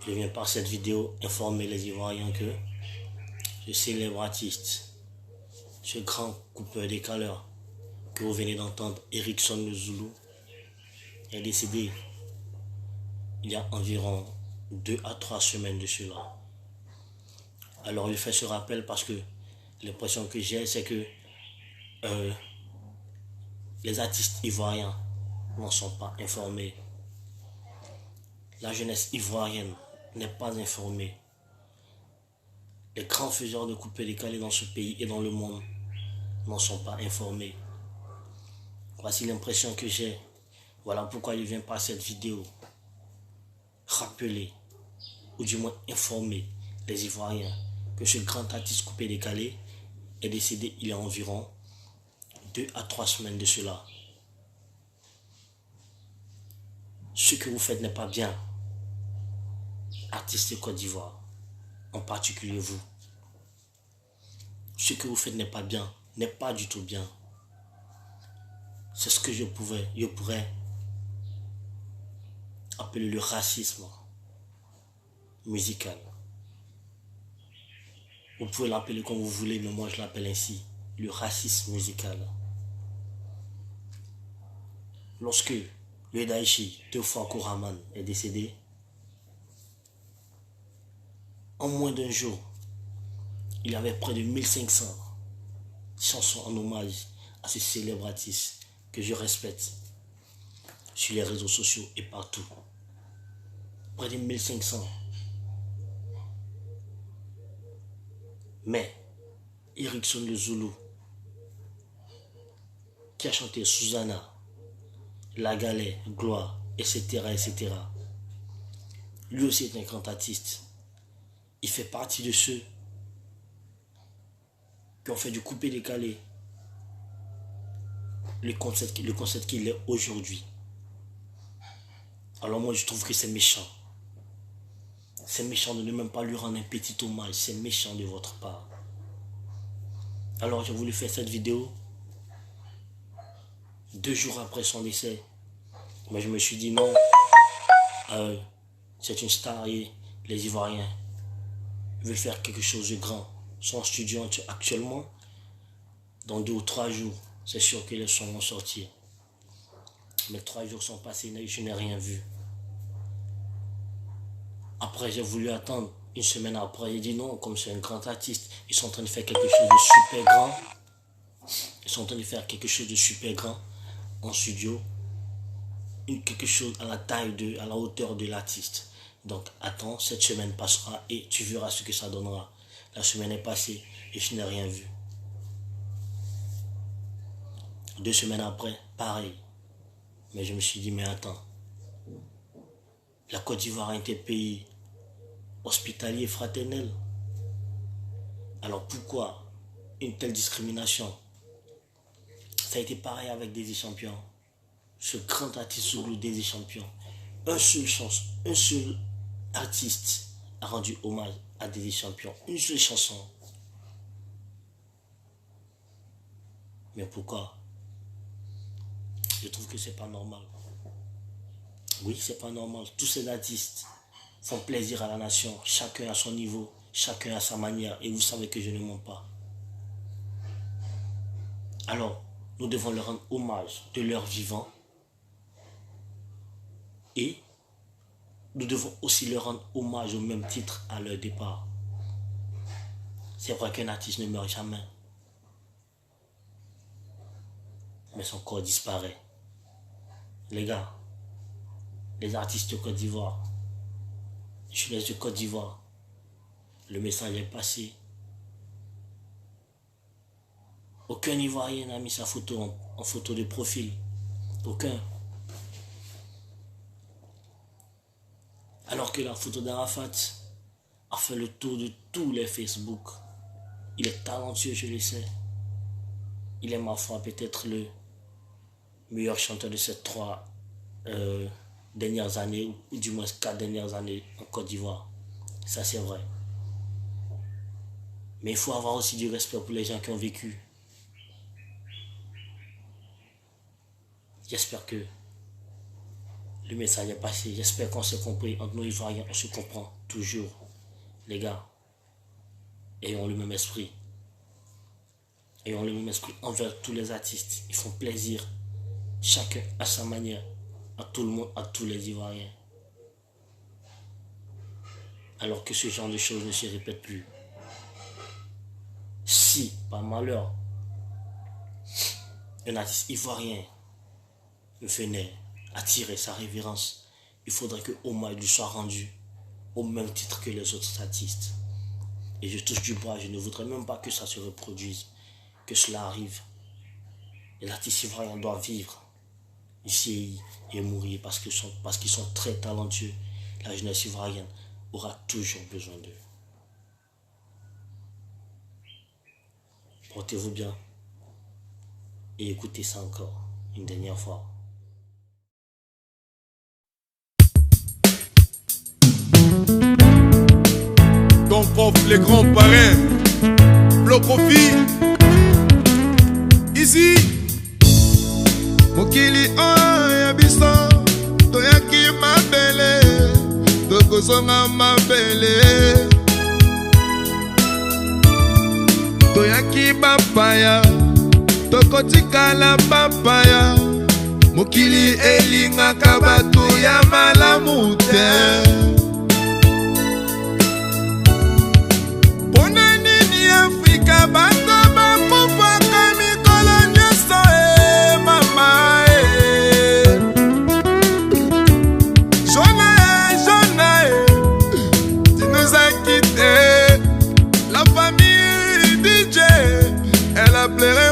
Je viens par cette vidéo informer les Ivoiriens que ce célèbre artiste, ce grand coupeur des caleurs que vous venez d'entendre, Erickson le Zoulou, est décédé il y a environ 2 à 3 semaines de cela. Alors je fais ce rappel parce que l'impression que j'ai, c'est que les artistes ivoiriens n'en sont pas informés. La jeunesse ivoirienne n'est pas informée. Les grands faiseurs de coupés décalés dans ce pays et dans le monde n'en sont pas informés. Voici l'impression que j'ai. Voilà pourquoi je viens par cette vidéo rappeler, ou du moins informer les Ivoiriens que ce grand artiste coupé décalé est décédé il y a environ 2 à 3 semaines de cela. Ce que vous faites n'est pas bien. Artistes de Côte d'Ivoire, en particulier vous. Ce que vous faites n'est pas bien, n'est pas du tout bien. C'est ce que je pourrais appeler le racisme musical. Vous pouvez l'appeler comme vous voulez, mais moi je l'appelle ainsi, le racisme musical. Lorsque le Daichi Teophorko Rahman est décédé, en moins d'un jour, il y avait près de 1500 chansons en hommage à ce célèbre artiste que je respecte sur les réseaux sociaux et partout. Près de 1500. Mais Erickson le Zoulou, qui a chanté Susanna, La Galère, Gloire, etc., etc., lui aussi est un grand artiste. Il fait partie de ceux qui ont fait du coupé décalé le concept qu'il est aujourd'hui. Alors moi je trouve que c'est méchant. C'est méchant de ne même pas lui rendre un petit hommage. C'est méchant de votre part. Alors j'ai voulu faire cette vidéo 2 jours après son décès. Mais je me suis dit non, c'est une star et les Ivoiriens veulent faire quelque chose de grand. Son studio actuellement, dans 2 ou 3 jours, c'est sûr que les sons vont sortir. Mais 3 jours sont passés, je n'ai rien vu. Après, j'ai voulu attendre 1 semaine après. J'ai dit non, comme c'est un grand artiste, ils sont en train de faire quelque chose de super grand. Ils sont en train de faire quelque chose de super grand en studio. Quelque chose à la hauteur de l'artiste. Donc attends, cette semaine passera et tu verras ce que ça donnera. La semaine est passée et je n'ai rien vu. 2 semaines après, pareil. Mais je me suis dit, mais attends. La Côte d'Ivoire est un pays hospitalier, fraternel. Alors pourquoi une telle discrimination? Ça a été pareil avec Désir Champion. Ce grand artiste Zoulou, Désir Champion. Un seul artiste a rendu hommage à Désir Champion. Une seule chanson. Mais pourquoi? Je trouve que c'est pas normal. Oui, c'est pas normal. Tous ces artistes font plaisir à la nation. Chacun à son niveau, chacun à sa manière. Et vous savez que je ne mens pas. Alors, nous devons leur rendre hommage de leur vivant. Et nous devons aussi leur rendre hommage au même titre à leur départ. C'est vrai qu'un artiste ne meurt jamais. Mais son corps disparaît. Les gars, les artistes de Côte d'Ivoire, jeunesse de Côte d'Ivoire, le message est passé. Aucun Ivoirien n'a mis sa photo en photo de profil. Aucun. Alors que la photo d'Arafat a fait le tour de tous les Facebook. Il est talentueux, je le sais. Il est, ma foi, peut-être le meilleur chanteur de ces 3 dernières années, ou du moins 4 dernières années en Côte d'Ivoire. Ça, c'est vrai. Mais il faut avoir aussi du respect pour les gens qui ont vécu. J'espère que Le message est passé. J'espère qu'on s'est compris. Entre nous Ivoiriens, on se comprend toujours. Les gars, ayons le même esprit. Ayons le même esprit envers tous les artistes. Ils font plaisir. Chacun à sa manière. À tout le monde, à tous les Ivoiriens. Alors que ce genre de choses ne se répète plus. Si, par malheur, un artiste ivoirien venait attirer sa révérence, il faudrait que hommage lui soit rendu au même titre que les autres artistes. Et je touche du bois, je ne voudrais même pas que ça se reproduise, que cela arrive. Et l'artiste ivoirien doit vivre ici et mourir parce qu'ils sont très talentueux. La jeunesse ivoirienne aura toujours besoin d'eux. Portez-vous bien et écoutez ça encore une dernière fois. Ton prof, les grands parrains, Blocofi, ici. Mokili oya biso toyaki mabele tokozonga mabele toyaki bapaya tokotikala bapaya mokili elingaka bato ya malamu te pona nini Afrika bato bakufaka mikolo nyonso mama Jonah, tu nous as quittés. La famille DJ, elle a pleuré